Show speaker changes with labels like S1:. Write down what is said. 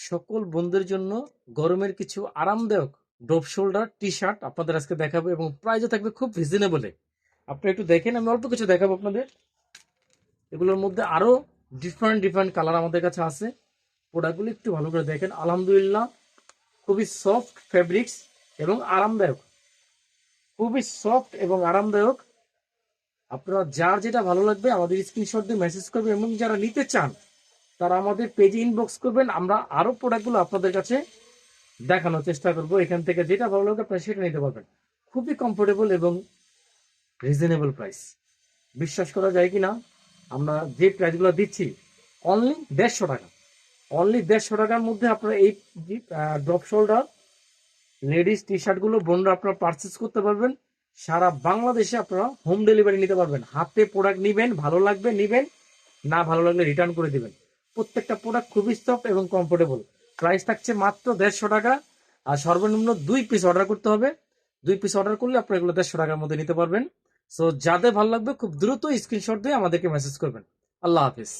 S1: সকল বন্ধুদের জন্য গরমের কিছু আরামদায়ক ড্রপ শোল্ডার টি শার্ট আপনাদের আজকে দেখাবো এবং প্রাইসও থাকবে খুব রিজনেবলে। আপনি একটু দেখেন, আমি অল্প কিছু দেখাবো আপনাদের। এগুলোর মধ্যে আরো ডিফারেন্ট ডিফারেন্ট কালার আমাদের কাছে আছে। প্রোডাক্টগুলো একটু ভালো করে দেখেন। আলহামদুলিল্লাহ, খুবই সফট ফেব্রিক্স এবং আরামদায়ক, খুবই সফট এবং আরামদায়ক। আপনারা যার যেটা ভালো লাগবে আমাদের স্ক্রিনশট দিয়ে মেসেজ করবেন এবং যারা নিতে চান তারা আমাদের পেজে ইনবক্স করবেন। আমরা আরো প্রোডাক্টগুলো আপনাদের কাছে দেখানোর চেষ্টা করবো। এখান থেকে যেটা ভালো লাগবে আপনারা সেটা নিতে পারবেন। খুবই কমফোর্টেবল এবং রিজনেবল প্রাইস। বিশ্বাস করা যায় কিনা, আমরা যে প্রাইসগুলো দিচ্ছি অনলি 150 টাকা। অনলি 150 টাকার মধ্যে আপনারা এই ড্রপ শোল্ডার লেডিস টি শার্টগুলো বোনরা আপনারা পারচেস করতে পারবেন। সারা বাংলাদেশে আপনারা হোম ডেলিভারি নিতে পারবেন। হাতে প্রোডাক্ট নিবেন, ভালো লাগবে নিবেন, না ভালো লাগলে রিটার্ন করে দিবেন। প্রত্যেকটা প্রোডাক্ট খুবই সফট এবং কমফোর্টেবল। প্রাইস থাকছে মাত্র 150 টাকা। আর সর্বনিম্ন 2 পিস অর্ডার করতে হবে। 2 পিস অর্ডার করলে আপনারা এগুলো 150 টাকার মধ্যে নিতে পারবেন। সো যাদের ভালো লাগবে খুব দ্রুত স্ক্রিনশট দিয়ে আমাদেরকে মেসেজ করবেন। আল্লাহ হাফিজ।